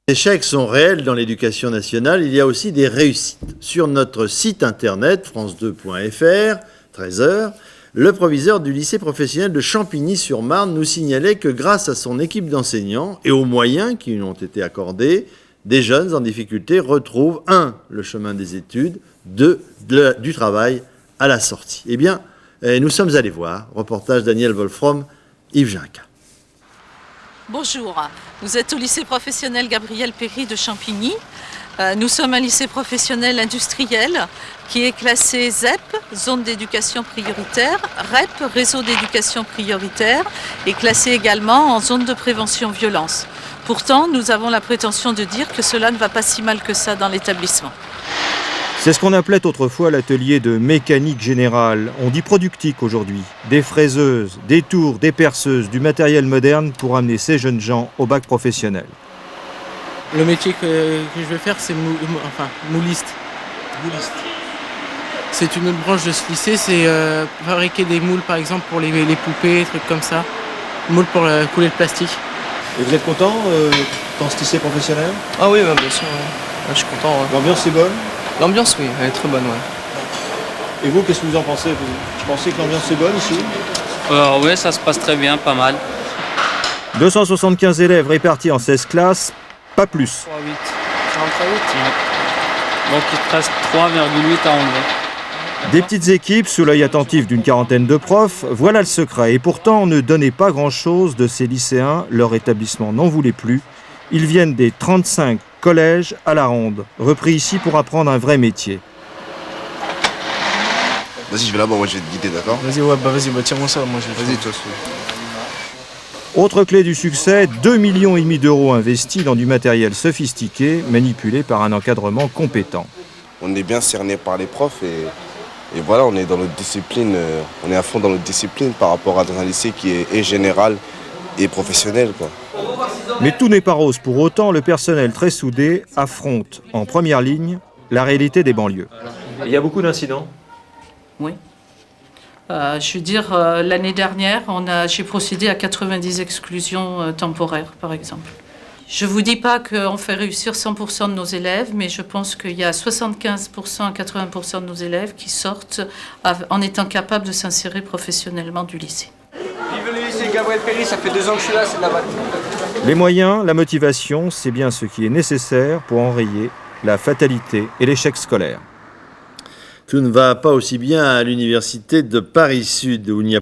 Les échecs sont réels dans l'éducation nationale, il y a aussi des réussites. Sur notre site internet, france2.fr, 13h, le proviseur du lycée professionnel de Champigny-sur-Marne nous signalait que grâce à son équipe d'enseignants et aux moyens qui lui ont été accordés, des jeunes en difficulté retrouvent 1. Le chemin des études, 2. Du travail à la sortie. Eh bien, nous sommes allés voir, reportage Daniel Wolfrom, Yves Ginca. Bonjour, vous êtes au lycée professionnel Gabriel Péri de Champigny. Nous sommes un lycée professionnel industriel qui est classé ZEP, zone d'éducation prioritaire, REP, réseau d'éducation prioritaire, et classé également en zone de prévention violence. Pourtant, nous avons la prétention de dire que cela ne va pas si mal que ça dans l'établissement. C'est ce qu'on appelait autrefois l'atelier de mécanique générale. On dit productique aujourd'hui. Des fraiseuses, des tours, des perceuses, du matériel moderne pour amener ces jeunes gens au bac professionnel. Le métier que je vais faire, c'est mouliste. C'est une autre branche de ce lycée, c'est fabriquer des moules par exemple pour les poupées, trucs comme ça. Moules pour couler le plastique. Et vous êtes content dans ce lycée professionnel? Ah oui, bien sûr, ouais. Je suis content. Ouais. L'ambiance est bonne? L'ambiance, oui, elle est très bonne, ouais. Et vous, qu'est-ce que vous en pensez? Vous pensez que l'ambiance est bonne ici? Oui, ça se passe très bien, pas mal. 275 élèves répartis en 16 classes, pas plus. 3,8. Ça rentre très vite. Ouais. Donc il te reste 3,8 à enlever. Des petites équipes sous l'œil attentif d'une quarantaine de profs, voilà le secret. Et pourtant, on ne donnait pas grand-chose de ces lycéens, leur établissement n'en voulait plus. Ils viennent des 35 collèges à la ronde, repris ici pour apprendre un vrai métier. Vas-y, je vais là-bas, moi je vais te guider, d'accord? Vas-y, ouais, vas-y, tiens-moi ça, moi je vais. Vas-y, toi aussi. Autre clé du succès, 2,5 millions d'euros investis dans du matériel sophistiqué, manipulé par un encadrement compétent. On est bien cerné par les profs et voilà, on est dans notre discipline, on est à fond dans notre discipline par rapport à un lycée qui est général et professionnel, quoi. Mais tout n'est pas rose pour autant, le personnel très soudé affronte en première ligne la réalité des banlieues. Il y a beaucoup d'incidents? Oui. Je veux dire, l'année dernière, j'ai procédé à 90 exclusions temporaires, par exemple. Je ne vous dis pas qu'on fait réussir 100% de nos élèves, mais je pense qu'il y a 75% à 80% de nos élèves qui sortent en étant capables de s'insérer professionnellement du lycée. Vive le lycée Gabriel Péri, ça fait 2 ans que je suis là, c'est de la batte. Les moyens, la motivation, c'est bien ce qui est nécessaire pour enrayer la fatalité et l'échec scolaire. Tout ne va pas aussi bien à l'université de Paris-Sud, où il n'y a